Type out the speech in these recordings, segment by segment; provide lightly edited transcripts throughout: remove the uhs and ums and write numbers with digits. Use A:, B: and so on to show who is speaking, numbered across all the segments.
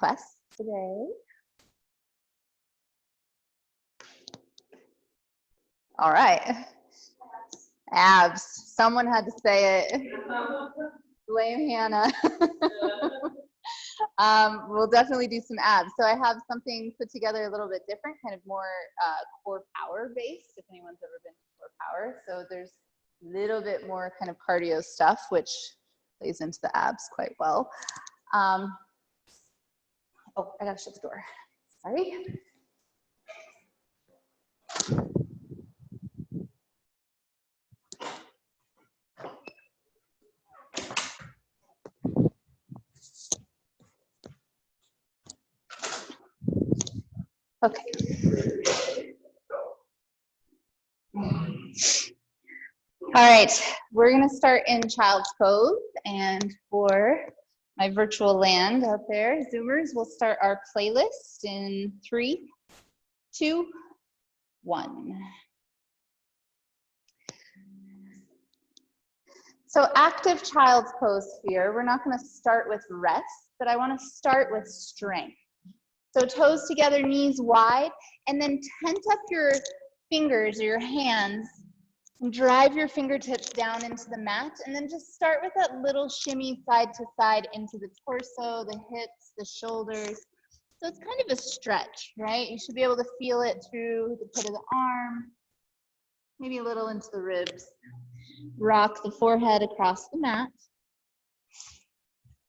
A: requests today. All right. Abs. Someone had to say it. Blame Hannah. We'll definitely do some abs. So I have something put together a little bit different, kind of more core power based, if anyone's ever been to core power. So there's a little bit more kind of cardio stuff, which plays into the abs quite well. Oh, I gotta shut the door. Sorry. Okay. All right, we're gonna start in child's pose, and for my virtual land out there, Zoomers, we'll start our playlist in 3, 2, 1. So active child's pose here, we're not gonna start with rest, but I wanna start with strength. So toes together, knees wide, and then tent up your fingers or your hands and drive your fingertips down into the mat, and then just start with that little shimmy side to side into the torso, the hips, the shoulders. So it's kind of a stretch, right? You should be able to feel it through the pit of the arm, maybe a little into the ribs. Rock the forehead across the mat.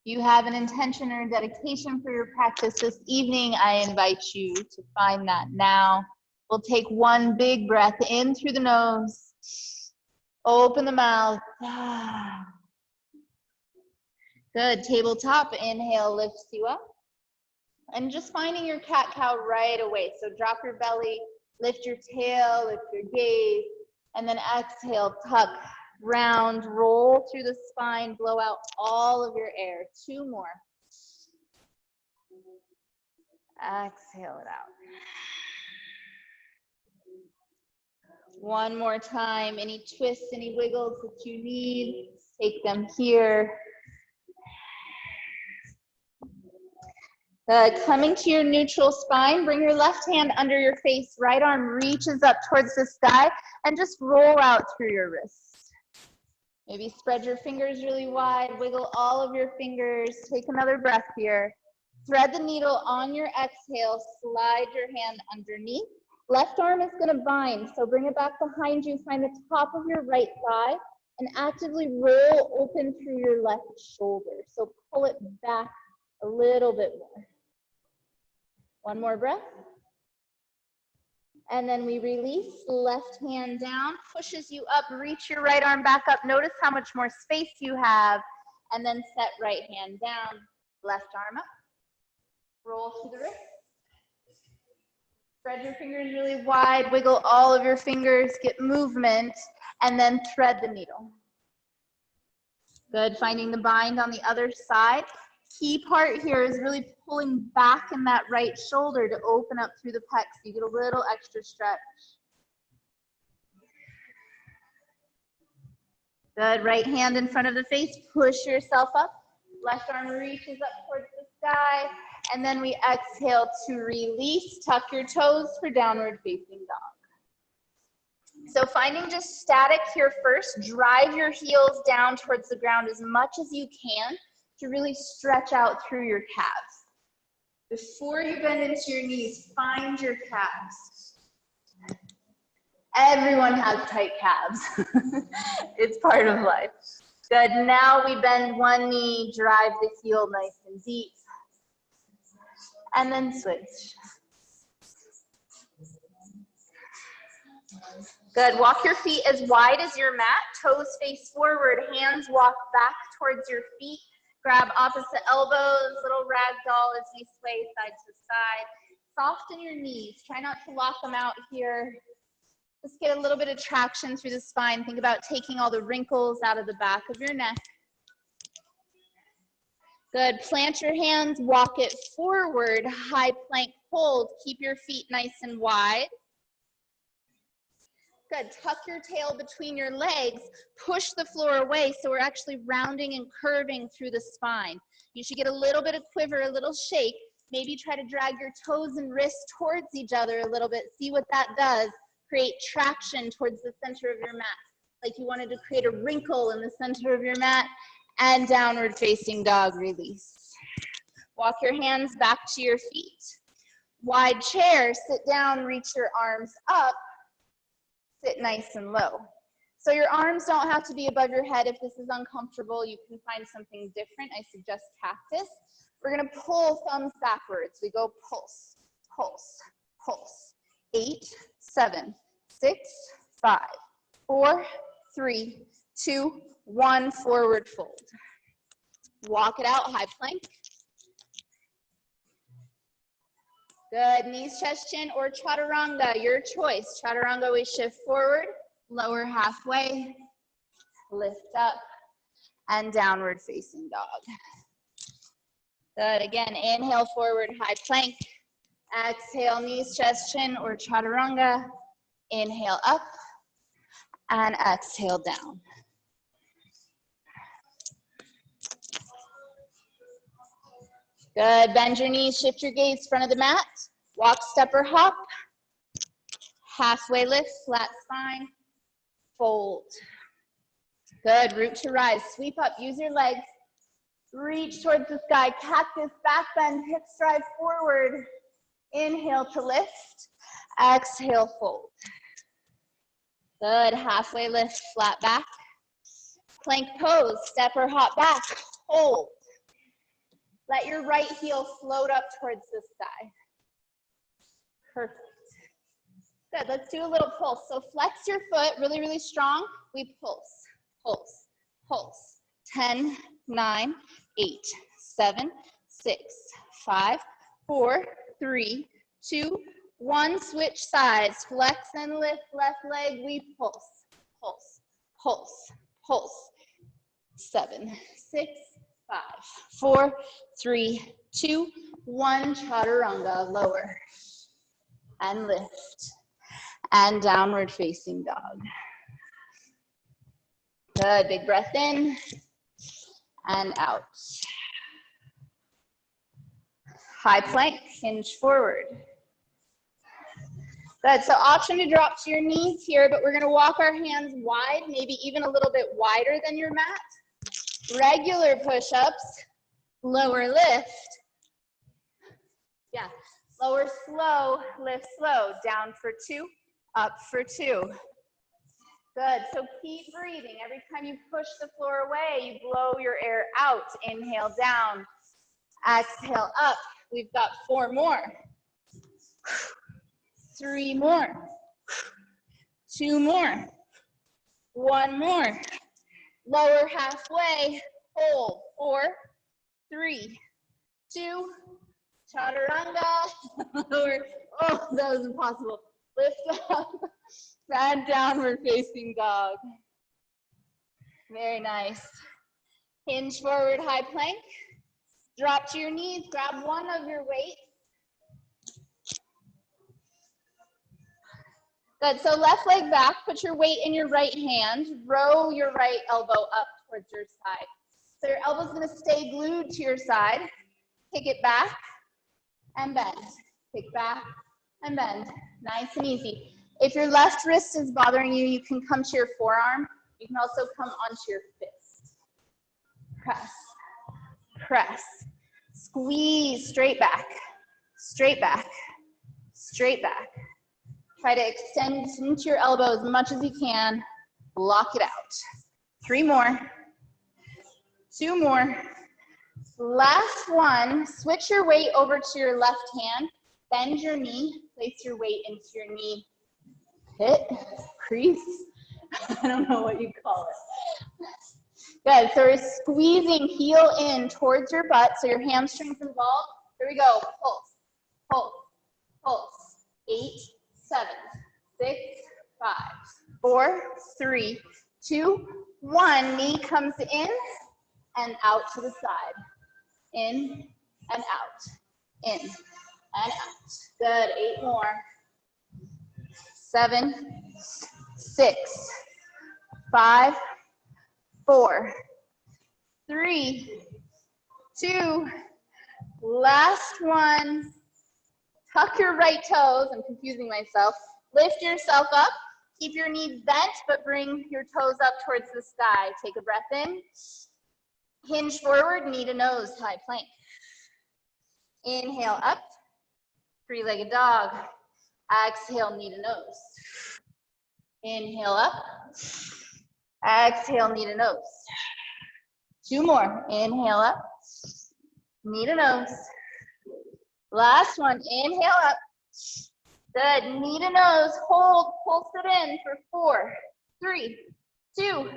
A: You have an intention or dedication for your practice this evening, I invite you to find that now. We'll take one big breath in through the nose. Open the mouth. Good. Tabletop. Inhale lifts you up. And just finding your cat-cow right away. So drop your belly, lift your tail, lift your gaze, and then exhale, tuck, round, roll through the spine, blow out all of your air. 2 more. Exhale it out. 1 more time. Any twists, any wiggles that you need, take them here. Coming to your neutral spine, bring your left hand under your face, right arm reaches up towards the sky, and just roll out through your wrists. Maybe spread your fingers really wide, wiggle all of your fingers, take another breath here. Thread the needle on your exhale, slide your hand underneath. Left arm is gonna bind, so bring it back behind you, find the top of your right thigh, and actively roll open through your left shoulder. So pull it back a little bit more. 1 more breath. And then we release, left hand down, pushes you up, reach your right arm back up. Notice how much more space you have. And then set right hand down, left arm up. Roll to the wrist. Spread your fingers really wide, wiggle all of your fingers, get movement, and then thread the needle. Good, finding the bind on the other side. Key part here is really pulling back in that right shoulder to open up through the pecs. So you get a little extra stretch. Good, right hand in front of the face, push yourself up. Left arm reaches up towards the sky. And then we exhale to release, tuck your toes for downward facing dog. So finding just static here first, drive your heels down towards the ground as much as you can to really stretch out through your calves. Before you bend into your knees, find your calves. Everyone has tight calves. It's part of life. Good, now we bend one knee, drive the heel nice and deep. And then switch. Good, walk your feet as wide as your mat, toes face forward, hands walk back towards your feet. Grab opposite elbows, little ragdoll as we sway side to side. Soften your knees, try not to lock them out here. Just get a little bit of traction through the spine. Think about taking all the wrinkles out of the back of your neck. Good, plant your hands, walk it forward, high plank hold. Keep your feet nice and wide. Good, tuck your tail between your legs, push the floor away so we're actually rounding and curving through the spine. You should get a little bit of quiver, a little shake. Maybe try to drag your toes and wrists towards each other a little bit. See what that does. Create traction towards the center of your mat. Like you wanted to create a wrinkle in the center of your mat. And downward facing dog, release. Walk your hands back to your feet. Wide chair, sit down, reach your arms up. Sit nice and low. So your arms don't have to be above your head. If this is uncomfortable, you can find something different. I suggest cactus. We're gonna pull thumbs backwards. We go pulse, pulse, pulse. 8, 7, 6, 5, 4, 3, 2, 1, forward fold. Walk it out, high plank. Good, knees, chest, chin, or chaturanga, your choice. Chaturanga, we shift forward, lower halfway, lift up, and downward facing dog. Good, again, inhale forward, high plank. Exhale, knees, chest, chin, or chaturanga. Inhale up, and exhale down. Good, bend your knees, shift your gaze, front of the mat. Walk, step, or hop. Halfway lift, flat spine, fold. Good, root to rise, sweep up, use your legs. Reach towards the sky, cactus, back bend, hips drive forward. Inhale to lift, exhale, fold. Good, halfway lift, flat back. Plank pose, step or hop back, hold. Let your right heel float up towards the sky. Perfect. Good, let's do a little pulse. So flex your foot really, really strong. We pulse, pulse, pulse. 10, 9, 8, 7, 6, 5, 4, 3, 2, 1. Switch sides. Flex and lift left leg. We pulse, pulse, pulse, pulse. 7, 6, 5, 4, 3, 2, 1. Chaturanga, lower. And lift. And downward facing dog. Good, big breath in. And out. High plank, hinge forward. Good, so option to drop to your knees here, but we're gonna walk our hands wide, maybe even a little bit wider than your mat. Regular push-ups, lower lift. Yeah, lower slow, lift slow. Down for 2, up for 2. Good, so keep breathing. Every time you push the floor away, you blow your air out. Inhale down, exhale up. We've got 4 more. 3 more. 2 more. 1 more. Lower halfway, hold. 4, 3, 2, chaturanga. Lower. Oh, that was impossible. Lift up. And downward facing dog. Very nice. Hinge forward, high plank. Drop to your knees, grab one of your weights. Good, so left leg back, put your weight in your right hand, row your right elbow up towards your side. So your elbow's gonna stay glued to your side. Kick it back and bend. Kick back and bend. Nice and easy. If your left wrist is bothering you, you can come to your forearm. You can also come onto your fist. Press, press. Squeeze straight back, straight back, straight back. Try to extend into your elbow as much as you can. Block it out. 3 more. 2 more. Last one. Switch your weight over to your left hand. Bend your knee. Place your weight into your knee pit, crease. I don't know what you call it. Good. So we're squeezing heel in towards your butt. So your hamstrings involved. Here we go. Pulse, pulse, pulse. 8, 7, 6, 5, 4, 3, 2, 1. Knee comes in and out to the side. In and out. In and out. Good. 8 more. 7, 6, 5, 4, 3, 2, Last one. Tuck your right toes. I'm confusing myself. Lift yourself up. Keep your knees bent, but bring your toes up towards the sky. Take a breath in. Hinge forward, knee to nose, high plank. Inhale up, three-legged dog. Exhale, knee to nose. Inhale up. Exhale, knee to nose. Two more. Inhale up, knee to nose. Last one. Inhale up. Good. Knee to nose. Hold. Pulse it in for 4, 3, 2,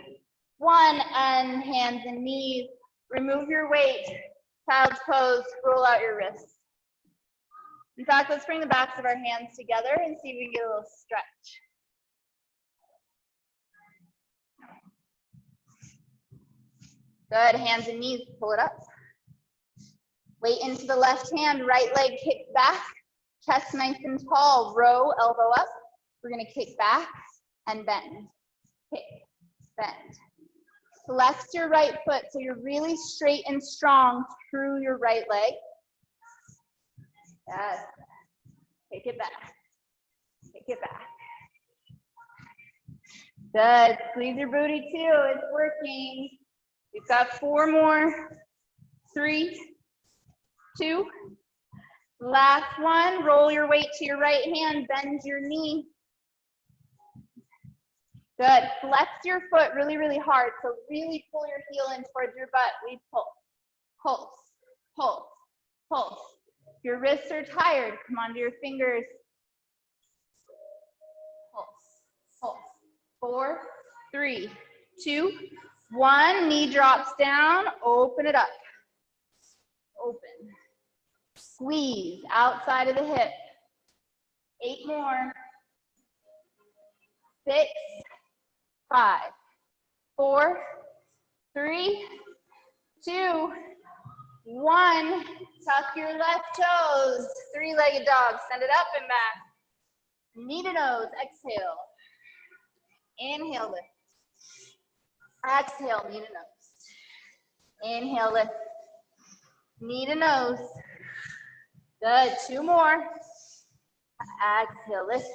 A: 1. And hands and knees. Remove your weight. Child's pose. Roll out your wrists. In fact, let's bring the backs of our hands together and see if we can get a little stretch. Good. Hands and knees. Pull it up. Weight into the left hand. Right leg kicks back. Chest nice and tall. Row, elbow up. We're going to kick back and bend. Kick, bend. Flex your right foot so you're really straight and strong through your right leg. Yes. Kick it back. Kick it back. Good. Squeeze your booty too. It's working. We've got 4 more. 3, 2. Last one. Roll your weight to your right hand. Bend your knee. Good. Flex your foot really, really hard. So really pull your heel in towards your butt. We pull. Pulse. Pulse. Pulse. If your wrists are tired, come onto your fingers. Pulse. Pulse. 4, 3, 2, 1. Knee drops down. Open it up. Open. Squeeze outside of the hip. 8 more. 6, 5, 4, 3, 2, 1. Tuck your left toes. Three-legged dog. Send it up and back. Knee to nose. Exhale. Inhale, lift. Exhale, knee to nose. Inhale, lift. Knee to nose. Good. 2 more. Exhale, lift.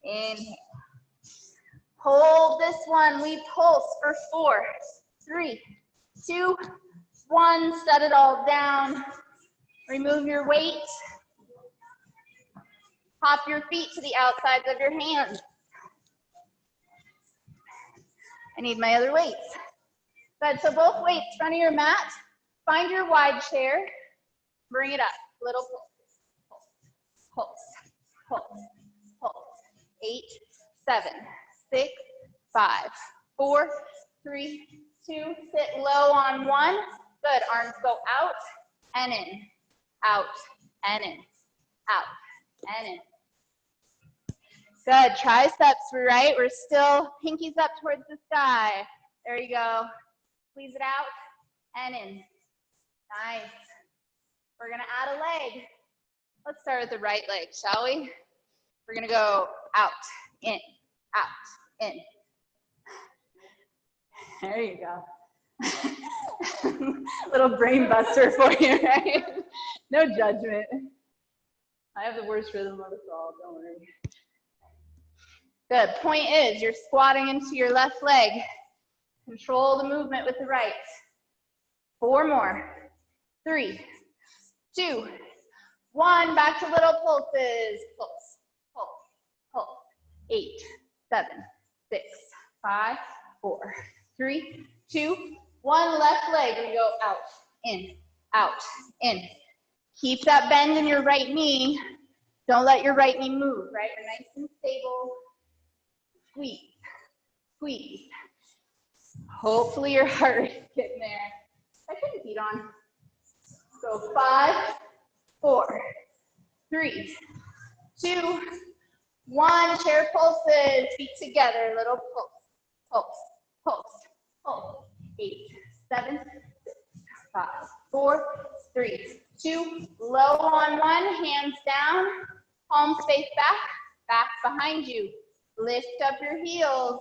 A: Inhale. Hold this one. We pulse for 4, 3, 2, 1. Set it all down. Remove your weight. Hop your feet to the outsides of your hands. I need my other weights. Good. So both weights, front of your mat. Find your wide chair. Bring it up. Little pulse. Pulse. Pulse. Pulse. 8, 7, 6, 5, 4, 3, 2. Sit low on 1. Good. Arms go out and in. Out and in. Out and in. Good. Triceps, right? We're still pinkies up towards the sky. There you go. Squeeze it out and in. Nice. We're going to add a leg. Let's start with the right leg, shall we? We're going to go out, in, out, in. There you go. Little brain buster for you, right? No judgment. I have the worst rhythm of us all, don't worry. Good. Point is, you're squatting into your left leg. Control the movement with the right. 4 more. 3, 2, 1. Back to little pulses. Pulse, pulse, pulse. 8, 7, 6, 5, 4, 3, 2, 1. Left leg. We go out, in, out, in. Keep that bend in your right knee. Don't let your right knee move, right? We're nice and stable. Squeeze, squeeze. Hopefully your heart rate's getting there. I put the feet on. So 5, 4, 3, 2, 1. Chair pulses. Feet together. Little pulse, pulse, pulse, pulse. 8, 7, 6, 5, 4, 3, 2. Low on 1. Hands down. Palms face back. Back behind you. Lift up your heels.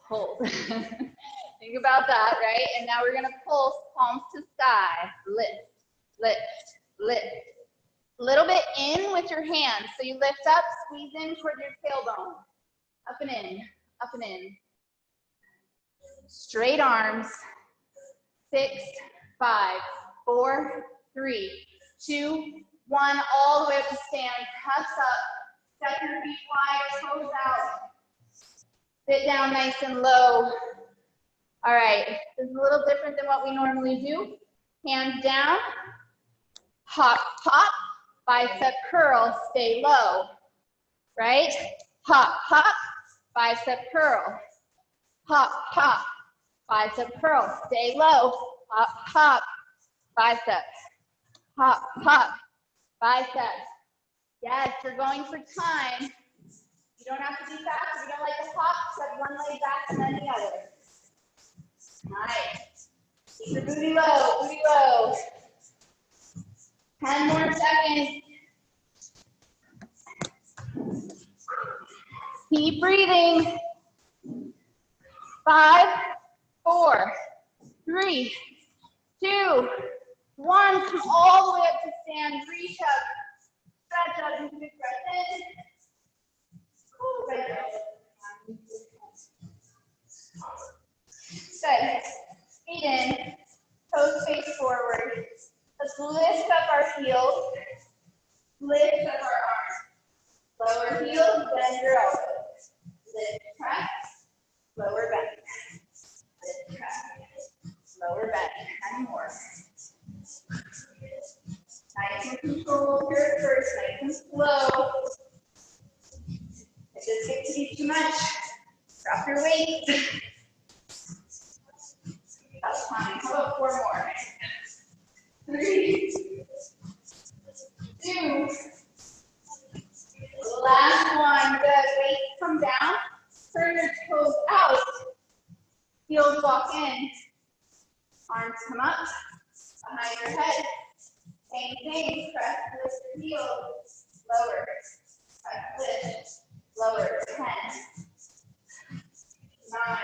A: hold. Think about that, right? And now we're gonna pulse palms to sky. Lift, lift, lift. A little bit in with your hands. So you lift up, squeeze in toward your tailbone. Up and in, up and in. Straight arms. 6, 5, 4, 3, 2, 1. All the way up to stand. Cups up. Step your feet wide, toes out. Sit down nice and low. All right, this is a little different than what we normally do. Hands down. Hop, hop. Bicep curl, stay low, right? Hop, hop, bicep curl. Hop, hop, bicep curl, stay low. Hop, hop, bicep. Hop, hop, bicep. Yes, we're going for time. You don't have to be fast. If you don't like to hop, set one leg back and then the other. Nice. Keep your booty low, booty low. 10 more seconds. Keep breathing. 5, 4, 3, 2, 1. Come all the way up to stand. Reach up. Stretch up. Big breath in. Right there. Good. Feet in. Toes face forward. Let's lift up our heels. Lift up our arms. Lower heels, bend your elbows. Lift, press, lower bend. Lift, press, lower bend. And more. Nice and controlled here first, nice and slow. If this gets to be too much, drop your weight. That's fine. How about 4 more? 3, 2. Last one. Good. Weight come down. Turn your toes out. Heels walk in. Arms come up. Behind your head. Same thing. Press, lift your heels. Lower. Press, lift. Lower. 10. 9.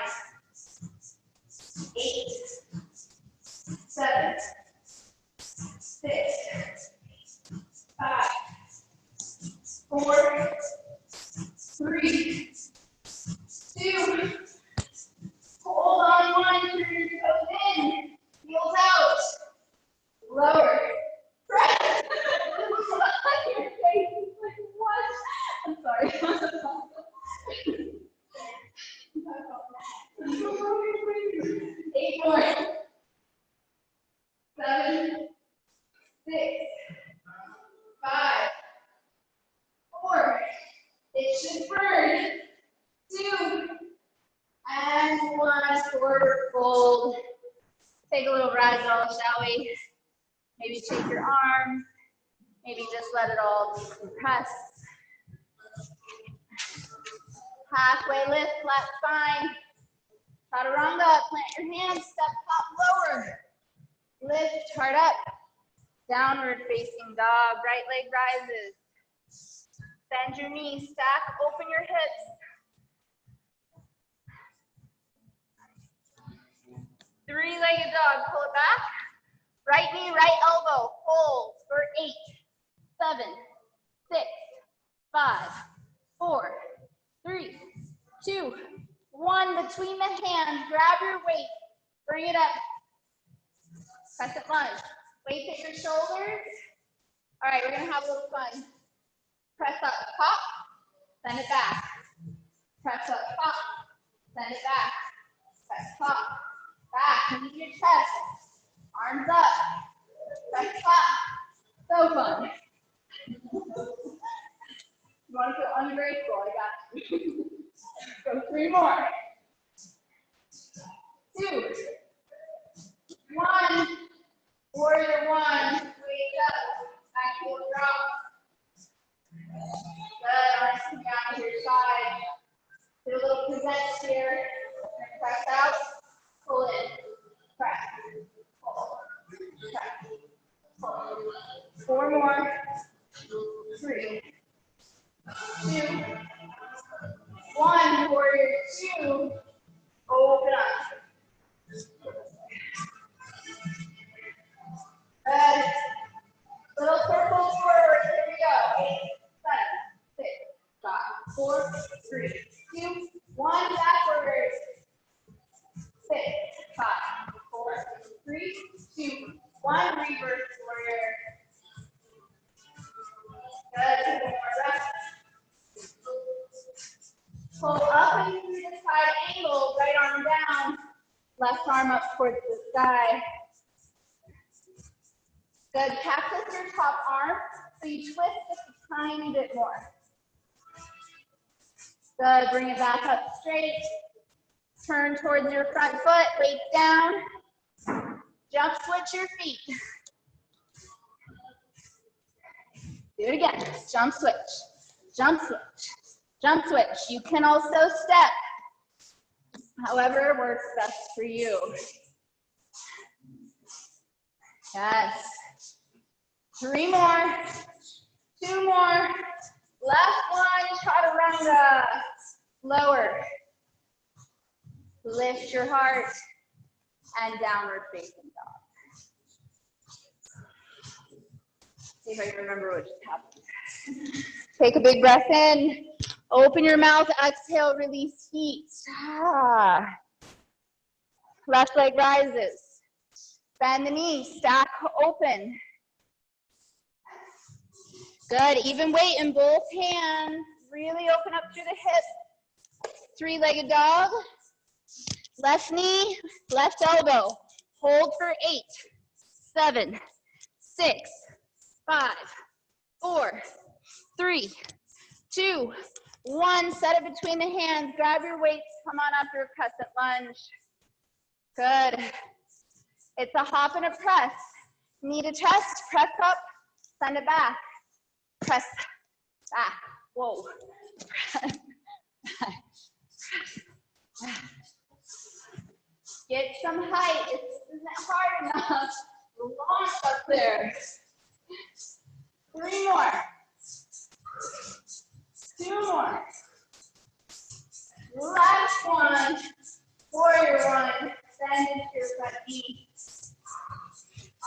A: 8. 7. 6. 5. 4, 3, 2, hold on 1, turn your toes in, heels out, lower, press, your face is like, what? I'm sorry. 8 more, 7, 6, 5, 4, it should burn, 2, and 1, forward fold. Take a little ragdoll, shall we? Maybe shake your arms, maybe just let it all compress. Halfway lift, flat spine. Chaturanga, plant your hands, step up, lower. Lift, heart up. Downward facing dog, right leg rises. Bend your knees, stack, open your hips. Three-legged dog, pull it back. Right knee, right elbow, hold for 8, 7, 6, 5, 4, 3, 2, 1. Between the hands, grab your weight, bring it up. Crescent lunge. Weight at your shoulders. All right, we're gonna have a little fun. Press up, pop, send it back. Press up, pop, send it back. Press, pop, back, knee to your chest. Arms up. Press, pop. So fun. You want to feel ungrateful? I got you. Go 3 more. 2, 1. Warrior 1. Wake up. Back heel drop. Good. Arms come down to your side. Do a little present here. Press out. Pull in. Press. Pull. Press. Pull. 4 more. 3, 2, 1. Warrior 2. one reverse warrior. Good, take one more breath. Pull up and through the side angle, right arm down, left arm up towards the sky. Good, cactus your top arm, so you twist just a tiny bit more. Good, bring it back up straight. Turn towards your front foot, weight down. Jump switch your feet. Do it again, jump switch, jump switch, jump switch. You can also step, however works best for you. Yes. 3 more, 2 more. Last one, chaturanga. Lower. Lift your heart and downward facing dog. See if I can remember what just happened. Take a big breath in. Open your mouth, exhale, release heat. Left leg rises. Bend the knee, stack open. Good, even weight in both hands. Really open up through the hip. 3-legged dog. Left knee, left elbow. Hold for 8, 7, 6, 5, 4, 3, 2, 1. Set it between the hands. Grab your weights. Come on up your crescent lunge. Good. It's a hop and a press. Knee to chest, press up, send it back. Press back. Whoa. Press back. Get some height. This isn't hard enough. Launch up there. 3 more. 2 more. Last one. Warrior one. Bend into your front knee.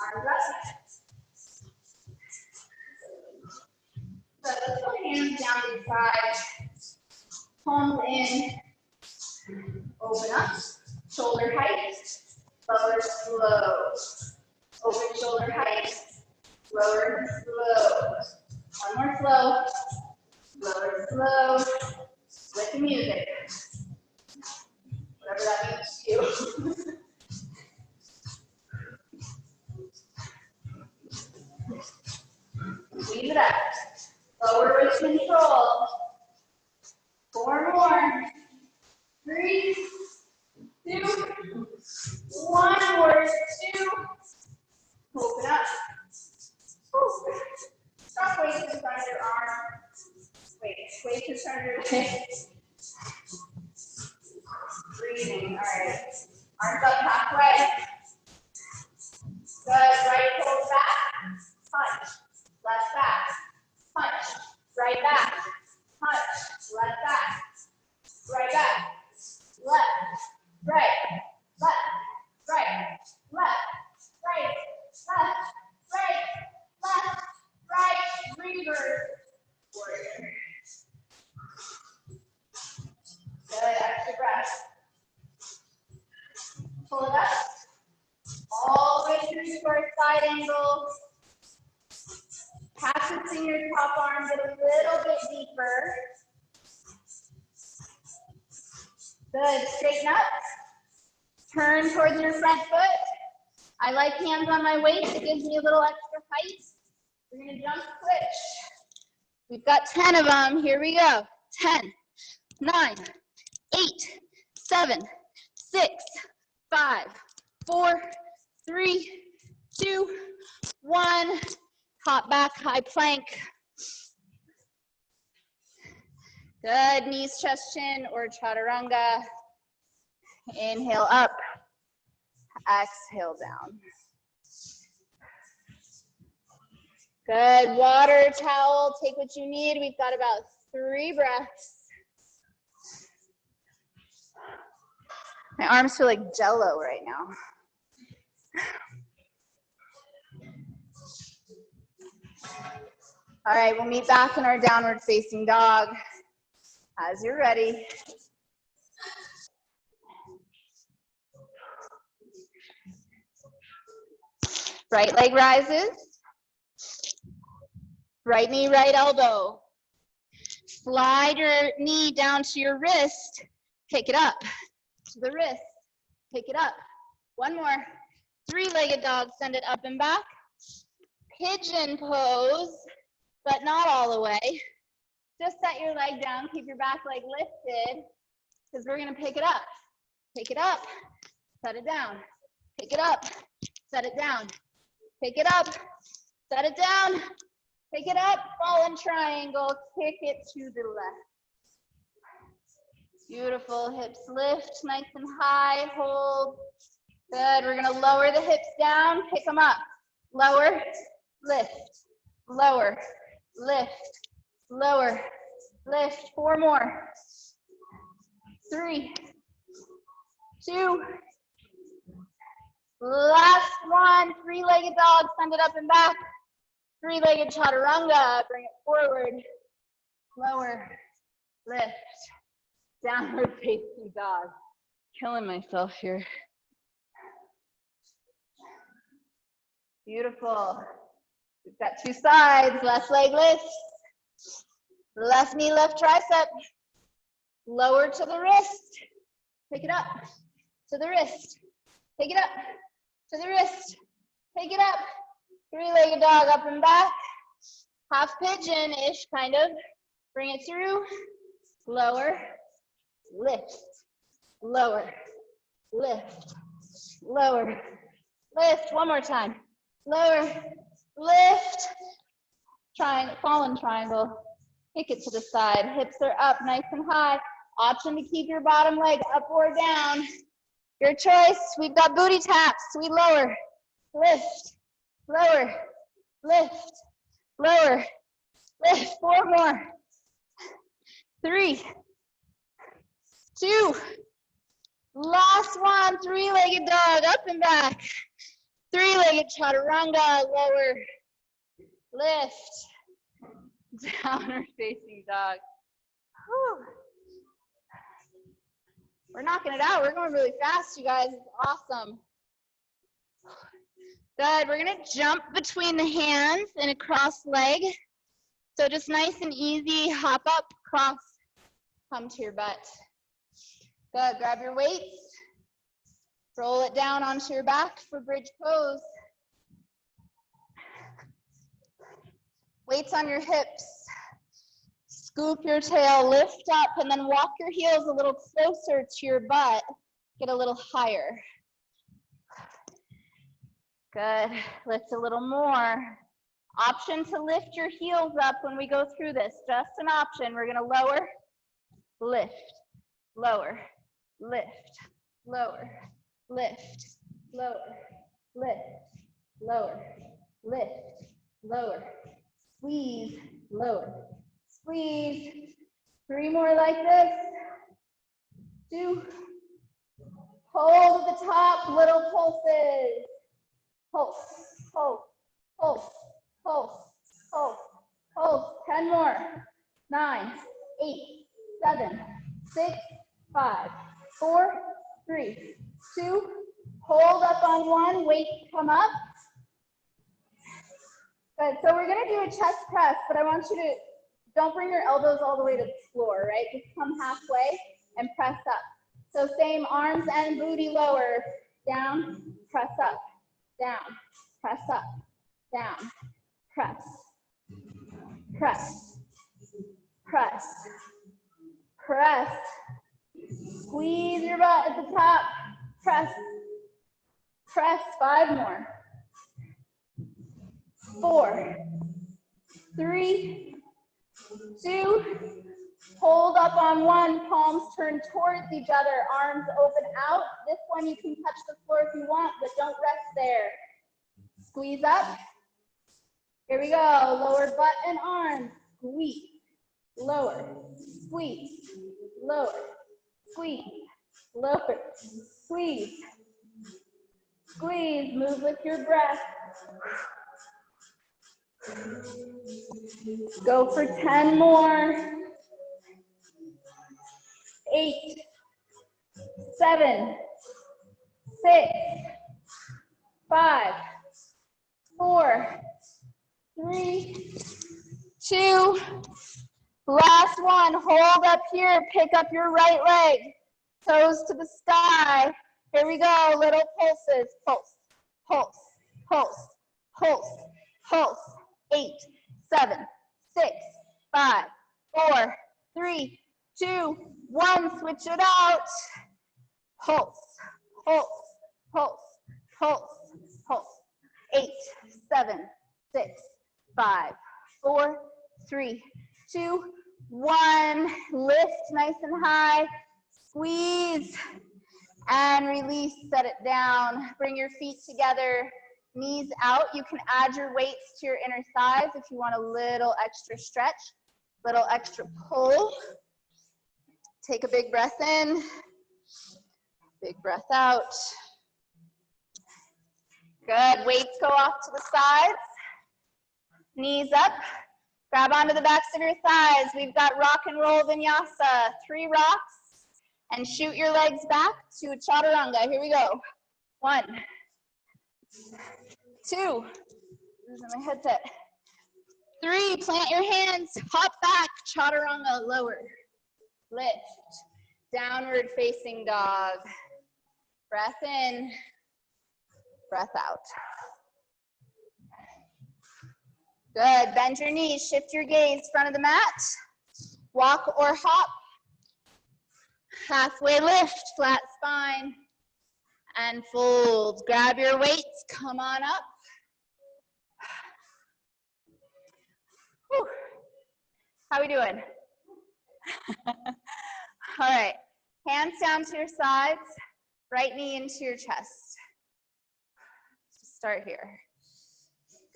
A: Arms up. So let's put hands down to the side. Palms in. Open up. Shoulder height. Lower slow. Open shoulder height. Lower slow. One more slow. Lower slow. With the music. Whatever that means to you. Squeeze it out. Lower with control. 4 more. 3, 2, 1. Warrior 2. Open up. Stop weights in front of your arm. Weights in front of your hips. Breathing. All right. Arms up halfway. Good. Right pull back. Punch. Left back. Punch. Right back. Punch. Left back. Right back. Left. Right. Left. Right. Left. Right. Left. Right. Left. Right. Reverse. Warrior. Good. Extra breath. Pull it up. All the way through to our side angle. Practicing your top arm, get a little bit deeper. Good, straighten up. Turn towards your front foot. I like hands on my waist, it gives me a little extra height. We're gonna jump switch. We've got 10 of them, here we go. 10, 9, 8, 7, 6, 5, 4, 3, 2, 1. Hop back, high plank. Good, knees, chest, chin, or chaturanga. Inhale up, exhale down. Good, water, towel, take what you need. We've got about 3 breaths. My arms feel like Jell-O right now. All right, we'll meet back in our downward facing dog as you're ready. Right leg rises. Right knee, right elbow. Slide your knee down to your wrist. Pick it up to the wrist. Pick it up. One more. Three-legged dog. Send it up and back. Pigeon pose, but not all the way. Just set your leg down. Keep your back leg lifted because we're going to pick it up. Pick it up. Set it down. Pick it up. Set it down. Pick it up. Set it down. Pick it up. Fallen triangle. Kick it to the left. Beautiful. Hips lift nice and high. Hold. Good. We're going to lower the hips down. Pick them up. Lower. Lift. Lower. Lift. Lower. Lift. Four more. 3, 2. Last one. Three-legged dog. Send it up and back. Three-legged chaturanga. Bring it forward. Lower. Lift. Downward facing dog. Killing myself here. Beautiful. We've got two sides. Left leg lifts. Left knee, left tricep. Lower to the wrist. Pick it up. To the wrist. Pick it up. To the wrist. Pick it up. Three-legged dog up and back. Half pigeon-ish, kind of. Bring it through. Lower. Lift. Lower. Lift. Lower. Lift. One more time. Lower. Lift. Triangle. Fallen triangle. Kick it to the side. Hips are up nice and high. Option to keep your bottom leg up or down. Your choice. We've got booty taps. We lower. Lift. Lower. Lift. Lower. Lift. Four more. 3, 2. Last one. Three-legged dog. Up and back. Three-legged chaturanga. Lower. Lift. Downward facing dog. Whew. We're knocking it out. We're going really fast, you guys. It's awesome. Good. We're going to jump between the hands in a cross leg. So just nice and easy. Hop up, cross, come to your butt. Good. Grab your weights. Roll it down onto your back for bridge pose. Weights on your hips. Scoop your tail, lift up, and then walk your heels a little closer to your butt. Get a little higher. Good. Lift a little more. Option to lift your heels up when we go through this. Just an option. We're going to lower, lift, lower, lift, lower, lift, lower, lift, lower, lift, lower, squeeze, lower, squeeze. 3 more like this. 2. Hold at the top, little pulses. Pulse, pulse, pulse, pulse, pulse, pulse. 10 more. 9, 8, 7, 6, 5, 4, 3, 2. Hold up on 1. Weights come up. Good. So we're going to do a chest press, but I want you to don't bring your elbows all the way to the floor, right? Just come halfway and press up. So same, arms and booty lower. Down, press up. Down, press up, down, press, press, press, press. Squeeze your butt at the top, press, press. 5 more. 4, 3, 2. Hold up on 1, palms turn towards each other, arms open out. This one you can touch the floor if you want, but don't rest there. Squeeze up. Here we go. Lower butt and arms. Squeeze. Lower. Squeeze. Lower. Squeeze. Lower. Squeeze. Squeeze. Move with your breath. Go for 10 more. 8, 7, 6, 5, 4, 3, 2, last one. Hold up here, pick up your right leg, toes to the sky. Here we go, little pulses. Pulse, pulse, pulse, pulse, pulse. 8, 7, 6, 5, 4, 3, 2, 1. Switch it out. Pulse, pulse, pulse, pulse, pulse. 8, 7, 6, 5, 4, 3, 2, 1. Lift nice and high. Squeeze and release. Set it down. Bring your feet together. Knees out. You can add your weights to your inner thighs if you want a little extra stretch, little extra pull. Take a big breath in. Big breath out. Good. Weights go off to the sides. Knees up. Grab onto the backs of your thighs. We've got rock and roll vinyasa. 3 rocks. And shoot your legs back to a chaturanga. Here we go. 1, 2. Losing my headset. 3. Plant your hands. Hop back. Chaturanga. Lower. Lift. Downward facing dog. Breath in. Breath out. Good. Bend your knees. Shift your gaze. Front of the mat. Walk or hop. Halfway lift. Flat spine. And fold. Grab your weights. Come on up. Whew. How we doing? All right. Hands down to your sides. Right knee into your chest. Just start here.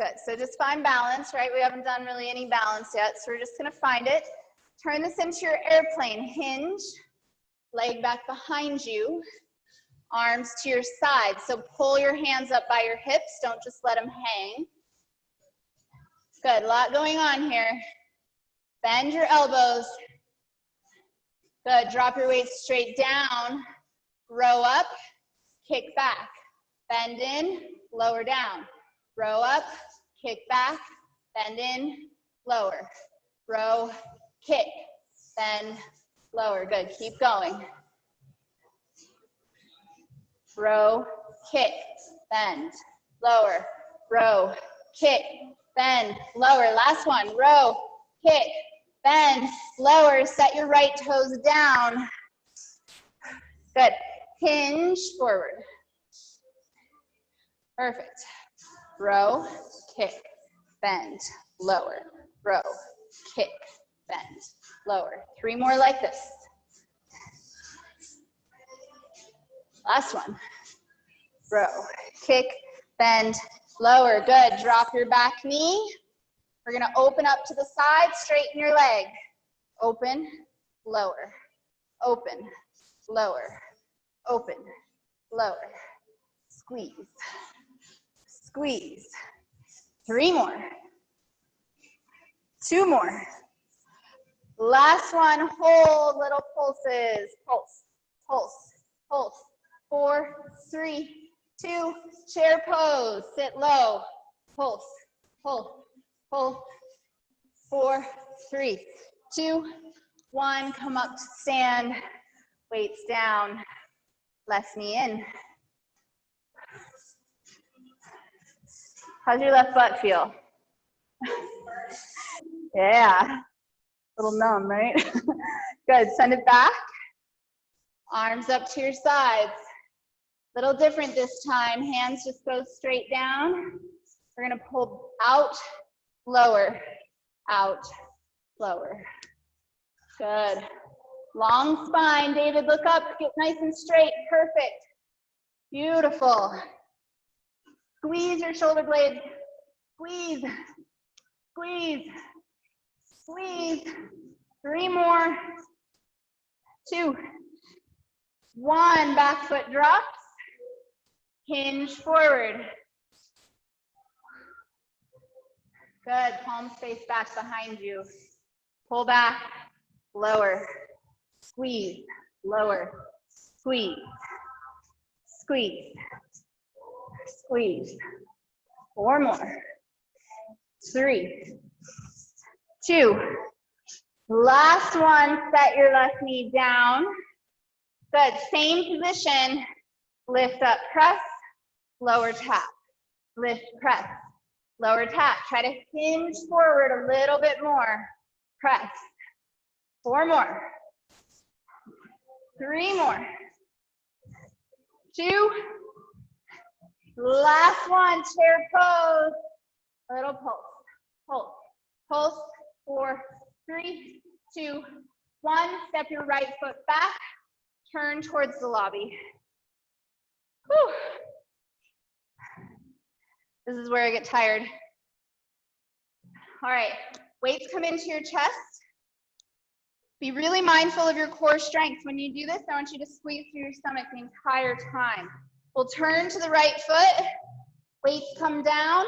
A: Good. So just find balance, right? We haven't done really any balance yet, so we're just going to find it. Turn this into your airplane. Hinge. Leg back behind you. Arms to your side. So pull your hands up by your hips. Don't just let them hang. Good. A lot going on here. Bend your elbows. Good. Drop your weight straight down. Row up. Kick back. Bend in. Lower down. Row up. Kick back. Bend in. Lower. Row. Kick. Bend. Lower. Good. Keep going. Row. Kick. Bend. Lower. Row. Kick. Bend. Lower. Last one. Row. Kick. Bend. Lower. Set your right toes down. Good. Hinge forward. Perfect. Row, kick, bend, lower. Row, kick, bend, lower. 3 more like this. Last one. Row, kick, bend, lower. Good. Drop your back knee. We're going to open up to the side, straighten your leg. Open, lower, open, lower, open, lower. Squeeze, squeeze. 3 more. 2 more. Last one, hold little pulses. Pulse, pulse, pulse. 4, 3, 2, chair pose. Sit low. Pulse, pull, pull. 4, 3, 2, 1. Come up to stand. Weights down. Left knee in. How's your left butt feel? Yeah. A little numb, right? Good. Send it back. Arms up to your sides. Little different this time. Hands just go straight down. We're going to pull out, lower, out, lower. Good. Long spine. David, look up. Get nice and straight. Perfect. Beautiful. Squeeze your shoulder blades. Squeeze. Squeeze. Squeeze. 3 more. 2. 1. Back foot drops. Hinge forward. Good. Palms face back behind you. Pull back. Lower. Squeeze. Lower. Squeeze. Squeeze. Squeeze. 4 more. 3, 2. Last one, set your left knee down. Good, same position. Lift up, press, lower tap. Lift, press, lower tap. Try to hinge forward a little bit more. Press. 4 more. 3 more. 2. Last one, chair pose. Little pulse. Pulse. Pulse. 4, 3, 2, 1. Step your right foot back. Turn towards the lobby. Whew. This is where I get tired. All right, weights come into your chest. Be really mindful of your core strength. When you do this, I want you to squeeze through your stomach the entire time. We'll turn to the right foot. Weights come down.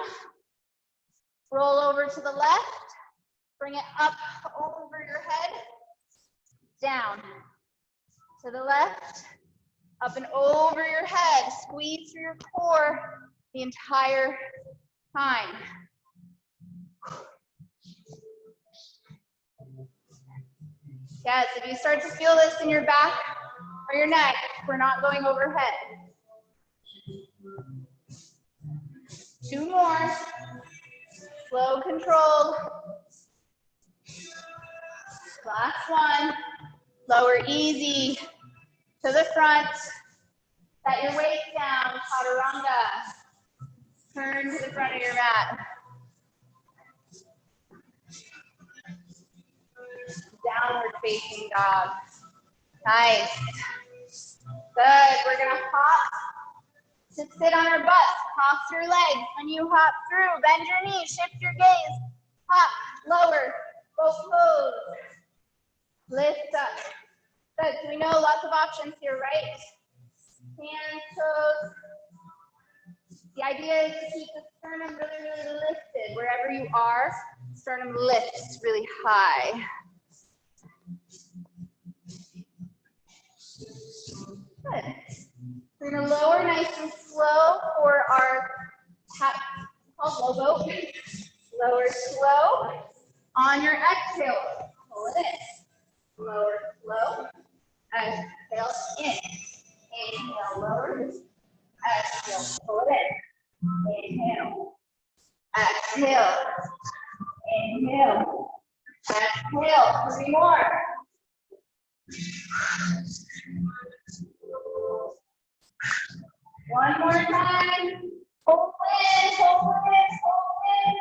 A: Roll over to the left. Bring it up over your head. Down. To the left. Up and over your head. Squeeze through your core the entire time. Yes, if you start to feel this in your back or your neck, we're not going overhead. 2 more. Slow, controlled. Last one. Lower easy to the front. Set your weight down, chaturanga. Turn to the front of your mat. Downward facing dog. Nice. Good. We're gonna hop to sit on our butts. Cross your legs. When you hop through, bend your knees, shift your gaze. Hop, lower, both toes. Lift up. Good. So we know lots of options here, right? Hands, toes. The idea is to keep the sternum really, really lifted. Wherever you are, sternum lifts really high. Good. We're going to lower nice and slow for our tap, called low boat. Lower slow. On your exhale, pull it in. Lower slow. Exhale in. Inhale, lower. Exhale, pull it in. Inhale. Exhale. Inhale. Exhale. 3 more. One more time. Hold in, hold in, hold in.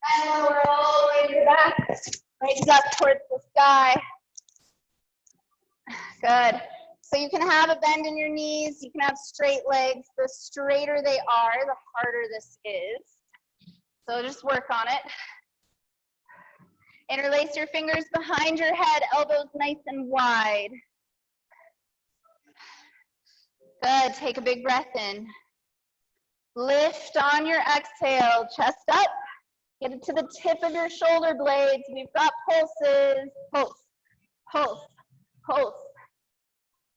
A: And lower all the way to the back. Raise up towards the sky. Good. So you can have a bend in your knees. You can have straight legs. The straighter they are, the harder this is. So just work on it. Interlace your fingers behind your head, elbows nice and wide. Good, take a big breath in. Lift on your exhale, chest up. Get it to the tip of your shoulder blades. We've got pulses. Pulse, pulse, pulse.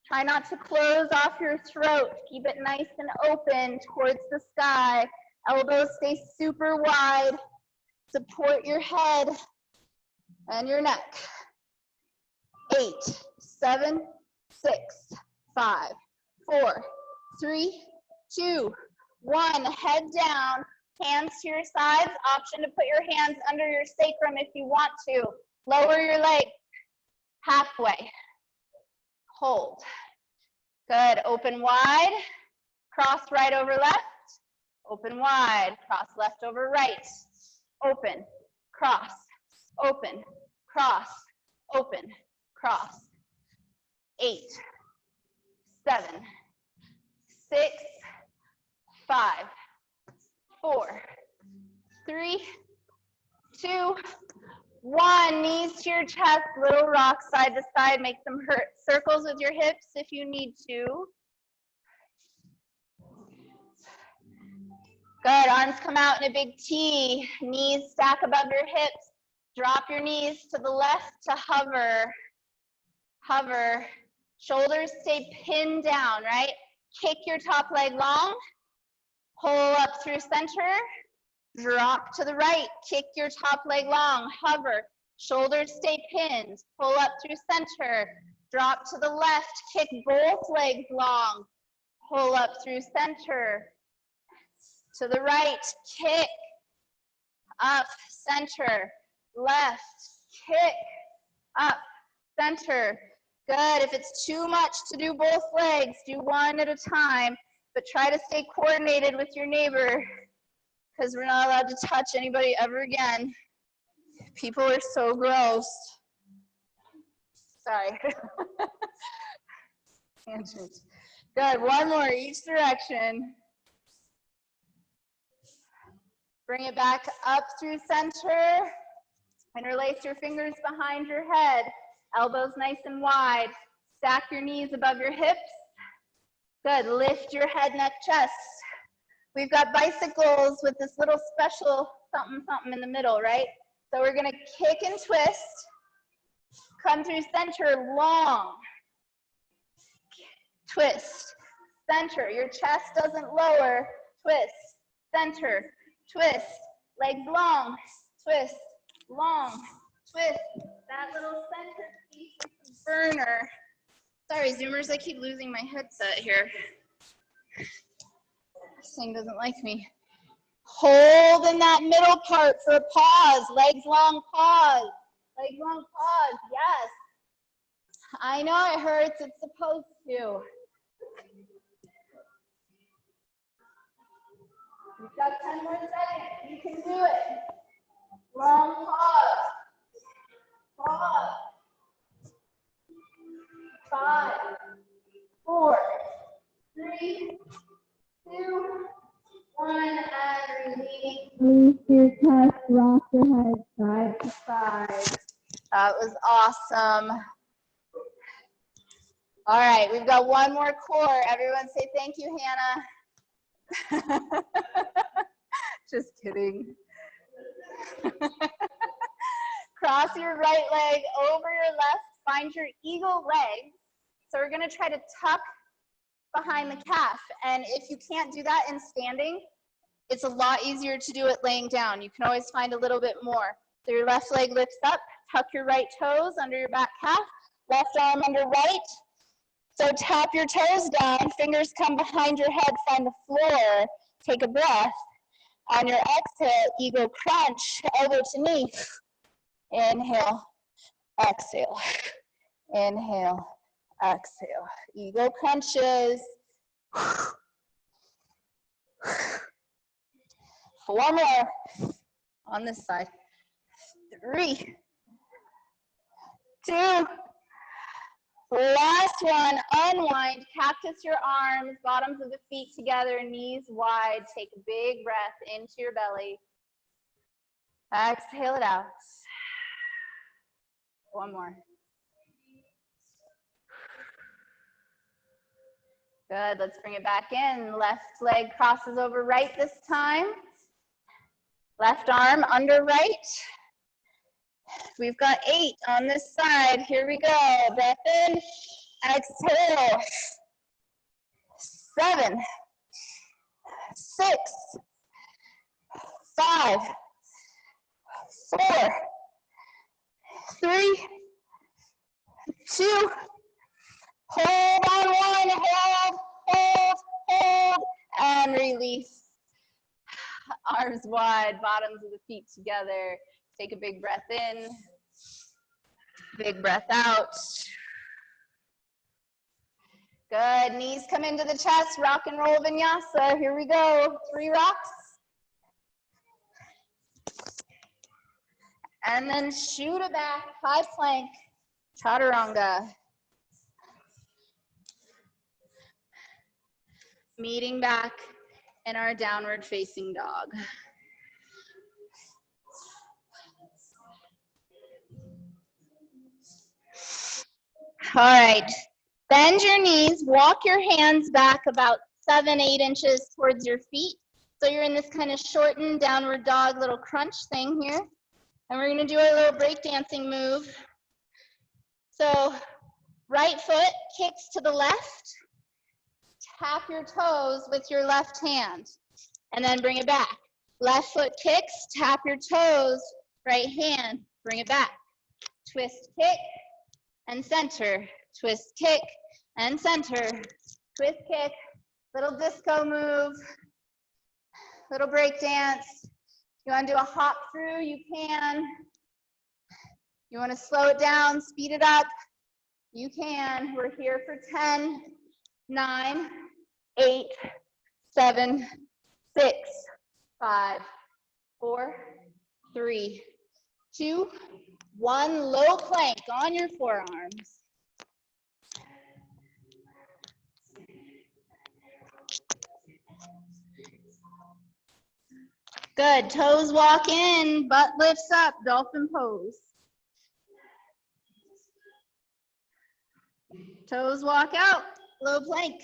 A: Try not to close off your throat. Keep it nice and open towards the sky. Elbows stay super wide. Support your head and your neck. 8, 7, 6, 5, 4, 3, 2, 1. Head down, hands to your sides. Option to put your hands under your sacrum if you want to. Lower your legs halfway. Hold. Good. Open wide. Cross right over left. Open wide. Cross left over right. Open. Cross. Open. Cross. Open. Cross. 8, 7, 6, 5, 4, 3, 2, 1. Knees to your chest, little rock side to side. Make some circles with your hips if you need to. Good. Arms come out in a big T. Knees stack above your hips. Drop your knees to the left to hover. Hover. Shoulders stay pinned down, right? Kick your top leg long. Pull up through center, drop to the right, kick your top leg long, hover, shoulders stay pinned, pull up through center, drop to the left, kick both legs long, pull up through center, to the right, kick, up, center, left, kick, up, center. Good. If it's too much to do both legs, do one at a time, but try to stay coordinated with your neighbor because we're not allowed to touch anybody ever again. People are so gross. Sorry. Tangent. Good. One more each direction. Bring it back up through center. Interlace your fingers behind your head. Elbows nice and wide. Stack your knees above your hips. Good. Lift your head, neck, chest. We've got bicycles with this little special something, something in the middle, right? So we're going to kick and twist. Come through center, long. Twist. Center. Your chest doesn't lower. Twist. Center. Twist. Legs long. Twist. Long. Twist. That little center piece is the burner. Sorry, Zoomers, I keep losing my headset here. This thing doesn't like me. Hold in that middle part for a pause. Legs long, pause. Legs long, pause. Yes. I know it hurts. It's supposed to. You've got 10 more seconds. You can do it. Long pause. Pause. 5, 4, 3, 2, 1, and release. Release your chest, rock your head side to side. That was awesome. All right, we've got one more core. Everyone say thank you, Hannah. Just kidding. Cross your right leg over your left. Find your eagle leg. So we're going to try to tuck behind the calf. And if you can't do that in standing, it's a lot easier to do it laying down. You can always find a little bit more. So your left leg lifts up. Tuck your right toes under your back calf. Left arm under right. So tap your toes down. Fingers come behind your head. Find the floor. Take a breath. On your exhale, eagle crunch, elbow to knee. Inhale, exhale. Inhale, exhale. Eagle crunches. 4 more on this side. 3, 2, last one. Unwind, cactus your arms, bottoms of the feet together, knees wide. Take a big breath into your belly. Exhale it out. 1 more. Good, let's bring it back in. Left leg crosses over right this time. Left arm under right. We've got 8 on this side. Here we go. Breath in, exhale. 7, 6, 5, 4, 3, 2, hold on 1, hold, and release. Arms wide, bottoms of the feet together. Take a big breath in, big breath out. Good, knees come into the chest, rock and roll vinyasa. Here we go, 3 rocks. And then shoot it back, high plank, chaturanga. Meeting back in our downward facing dog. All right, bend your knees, walk your hands back about 7, 8 inches towards your feet. So you're in this kind of shortened downward dog little crunch thing here. And we're gonna do our little breakdancing move. So right foot kicks to the left. Tap your toes with your left hand. and then bring it back. Left foot kicks, tap your toes, right hand, bring it back. Twist, kick, and center. Twist, kick, and center. Twist, kick, little disco move, little break dance. You want to do a hop through, you can. You want to slow it down, speed it up, you can. We're here for 10, 9, 8, 7, 6, 5, 4, 3, 2, 1. Low plank on your forearms. Good. Toes walk in, butt lifts up, dolphin pose. Toes walk out, low plank.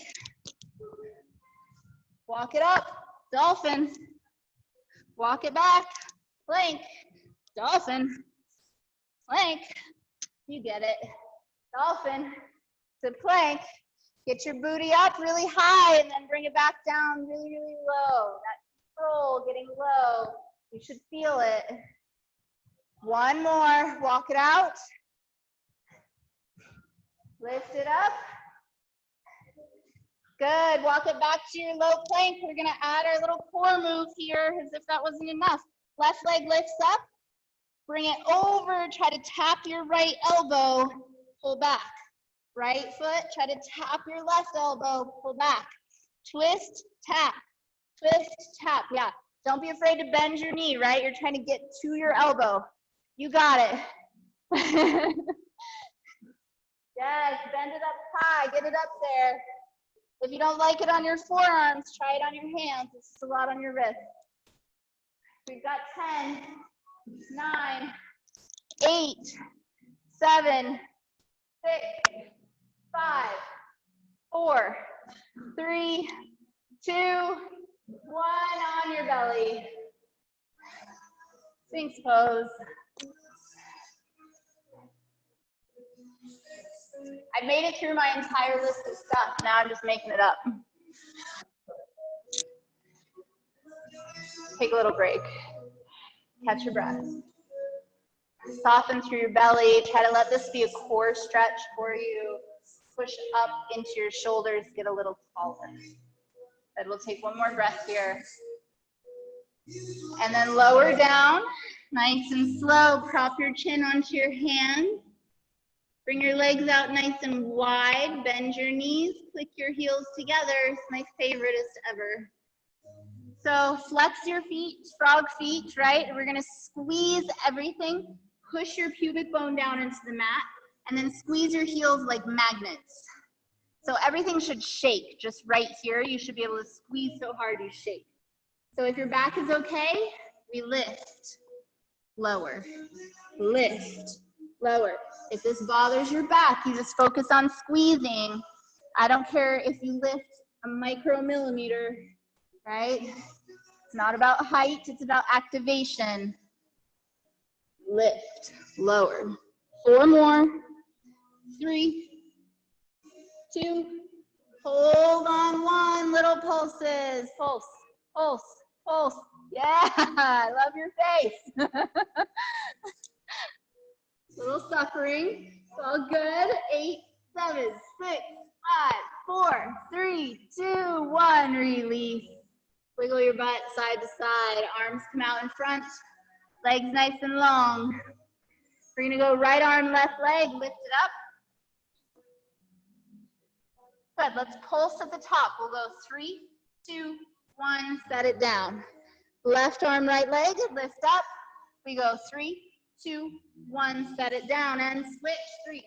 A: Walk it up, dolphin. Walk it back, plank, dolphin, plank. You get it. Dolphin to plank. Get your booty up really high and then bring it back down really, really low. That control, getting low. You should feel it. One more. Walk it out. Lift it up. Good. Walk it back to your low plank. We're going to add our little core move here as if that wasn't enough. Left leg lifts up. Bring it over. Try to tap your right elbow. Pull back. Right foot. Try to tap your left elbow. Pull back. Twist, tap. Twist, tap. Yeah. Don't be afraid to bend your knee, right? You're trying to get to your elbow. You got it. Yes, bend it up high. Get it up there. If you don't like it on your forearms, try it on your hands. It's a lot on your wrist. We've got 10, 9, 8, 7, 6, 5, 4, 3, 2, 1 on your belly. Sphinx pose. I made it through my entire list of stuff. Now I'm just making it up. Take a little break. Catch your breath. Soften through your belly. Try to let this be a core stretch for you. Push up into your shoulders. Get a little taller. Good. We'll take one more breath here. And then lower down. Nice and slow. Prop your chin onto your hand. Bring your legs out nice and wide. Bend your knees. Click your heels together. It's my favoriteest ever. So flex your feet, frog feet, right? We're gonna squeeze everything. Push your pubic bone down into the mat, and then squeeze your heels like magnets. So everything should shake just right here. You should be able to squeeze so hard you shake. So if your back is okay, we lift, lower, lift, lower. If this bothers your back, you just focus on squeezing. I don't care if you lift a micromillimeter, right? It's not about height, it's about activation. Lift, lower. 4 more. 3, 2, hold on 1, little pulses. Pulse, pulse, pulse. Yeah, I love your face. Little suffering, it's all good. 8, 7, 6, 5, 4, 3, 2, 1, release. Wiggle your butt side to side, arms come out in front, legs nice and long. We're gonna go right arm, left leg, lift it up. Good, let's pulse at the top. We'll go 3, 2, 1, set it down. Left arm, right leg, lift up. We go 3, 2, 1, set it down and switch. 3,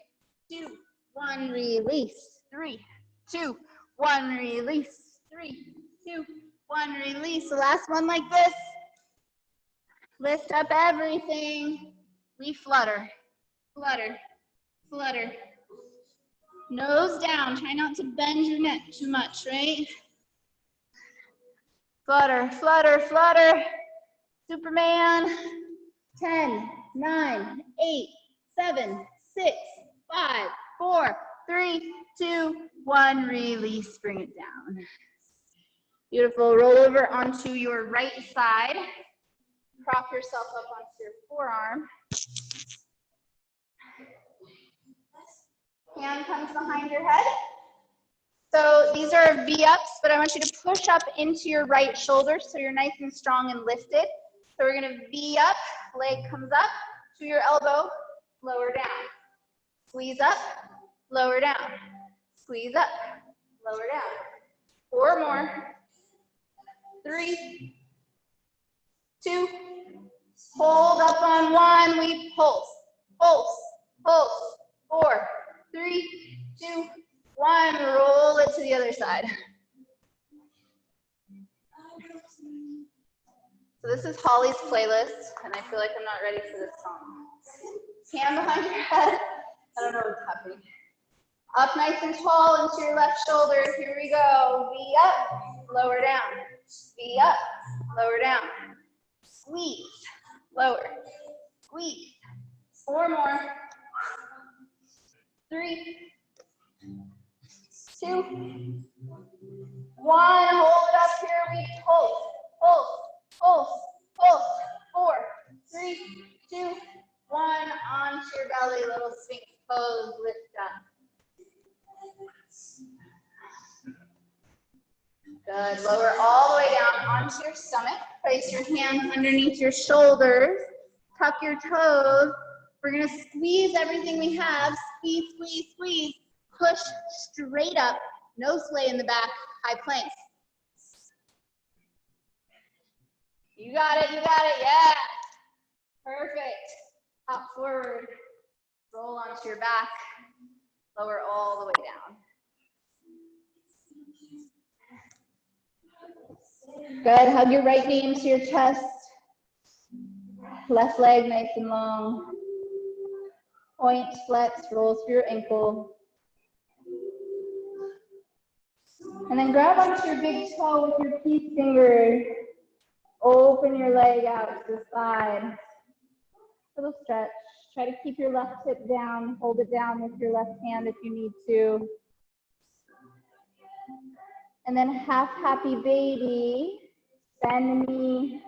A: 2, 1, release. 3, 2, 1, release. 3, 2, 1, release. The last one like this. Lift up everything. We flutter, flutter, flutter. Nose down. Try not to bend your neck too much, right? Flutter, flutter, flutter. Superman. 10, 9, 8, 7, 6, 5, 4, 3, 2, 1. Release. Bring it down. Beautiful. Roll over onto your right side. Prop yourself up onto your forearm. Hand comes behind your head. So these are V-ups, but I want you to push up into your right shoulder so you're nice and strong and lifted. So we're going to V up, leg comes up to your elbow, lower down. Squeeze up, lower down. Squeeze up, lower down. 4 more. 3, 2, hold up on 1, we pulse, pulse, pulse. 4, 3, 2, 1, roll it to the other side. So this is Holly's playlist, and I feel like I'm not ready for this song. Hand behind your head. I don't know what's happening. Up nice and tall into your left shoulder. Here we go. V up, lower down. V up, lower down. Squeeze, lower. Squeeze. 4 more. 3, 2, 1. Hold it up here. We pulse, pulse, pulse, pulse. 4, 3, 2, 1. Onto your belly, little sphinx pose. Lift up. Good. Lower all the way down onto your stomach. Place your hands underneath your shoulders. Tuck your toes. We're going to squeeze everything we have. Squeeze, squeeze, squeeze. Push straight up. No sway in the back. High plank. You got it. You got it. Yeah. Perfect. Hop forward. Roll onto your back. Lower all the way down. Good. Hug your right knee into your chest. Left leg nice and long. Point, flex, roll through your ankle. And then grab onto your big toe with your peace finger. Open your leg out to the side. Little stretch. Try to keep your left hip down. Hold it down with your left hand if you need to. And then half happy baby. Bend the knee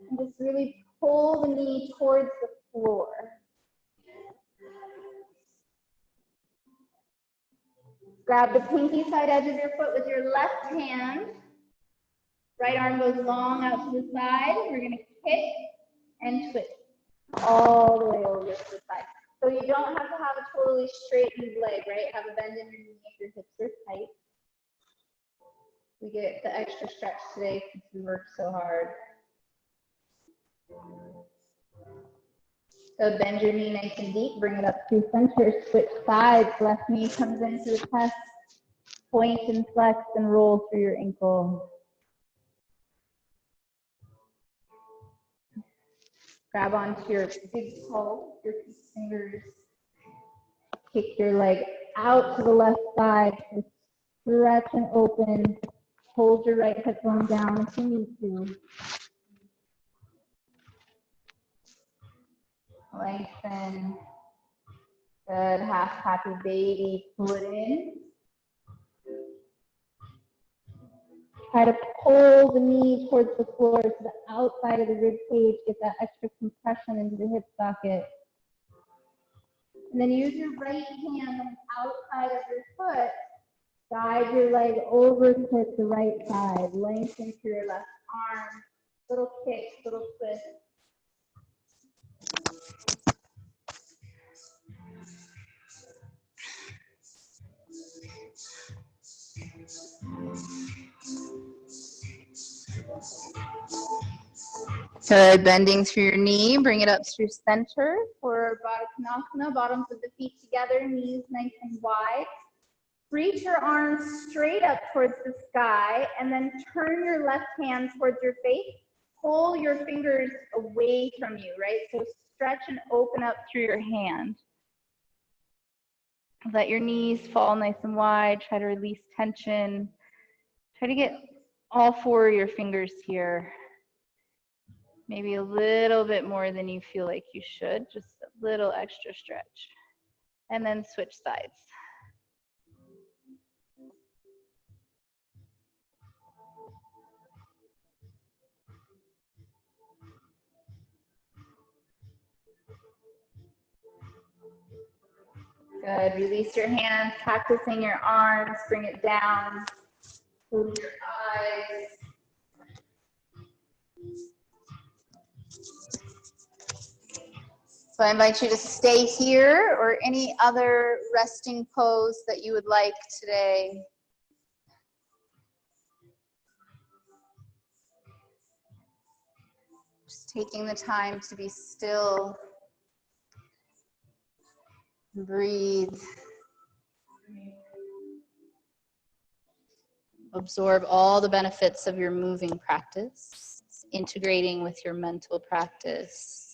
A: and just really pull the knee towards the floor. Grab the pinky side edge of your foot with your left hand. Right arm goes long out to the side. We're going to kick and twist all the way over to the side. So you don't have to have a totally straightened leg, right? Have a bend in your knee if your hips are tight. We get the extra stretch today since we worked so hard. So bend your knee nice and deep, bring it up to center, switch sides, left knee comes into the chest, point and flex and roll through your ankle. Grab onto your big toe, your fingers, kick your leg out to the left side, stretch and open, hold your right hip bone down if you need to. Lengthen. Good. Half happy baby. Pull it in. Try to pull the knee towards the floor to the outside of the rib cage. Get that extra compression into the hip socket. And then use your right hand on the outside of your foot. Guide your leg over to the right side. Lengthen through your left arm. Little kick, little twist. Good, bending through your knee, bring it up through center for Baddha Konasana, bottoms of the feet together, knees nice and wide. Reach your arms straight up towards the sky and then turn your left hand towards your face. Pull your fingers away from you, right? So stretch and open up through your hand. Let your knees fall nice and wide. Try to release tension. Try to get all 4 of your fingers here. Maybe a little bit more than you feel like you should. Just a little extra stretch. And then switch sides. Good. Release your hands, practicing your arms, bring it down. Close your eyes. So I invite you to stay here or any other resting pose that you would like today. Just taking the time to be still, breathe, absorb all the benefits of your moving practice, integrating with your mental practice.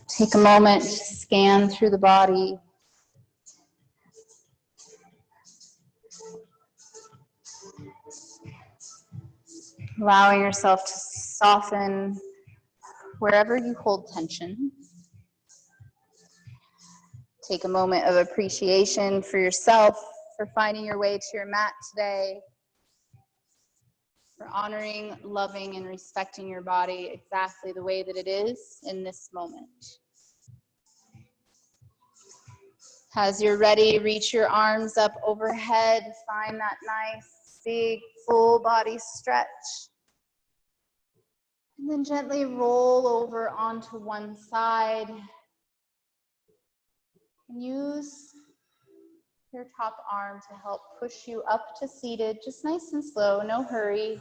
A: Take a moment to scan through the body. Allowing yourself to soften wherever you hold tension. Take a moment of appreciation for yourself, for finding your way to your mat today, for honoring, loving, and respecting your body exactly the way that it is in this moment. As you're ready, reach your arms up overhead. Find that nice, big, full body stretch. And then gently roll over onto one side. And use your top arm to help push you up to seated, just nice and slow, no hurry.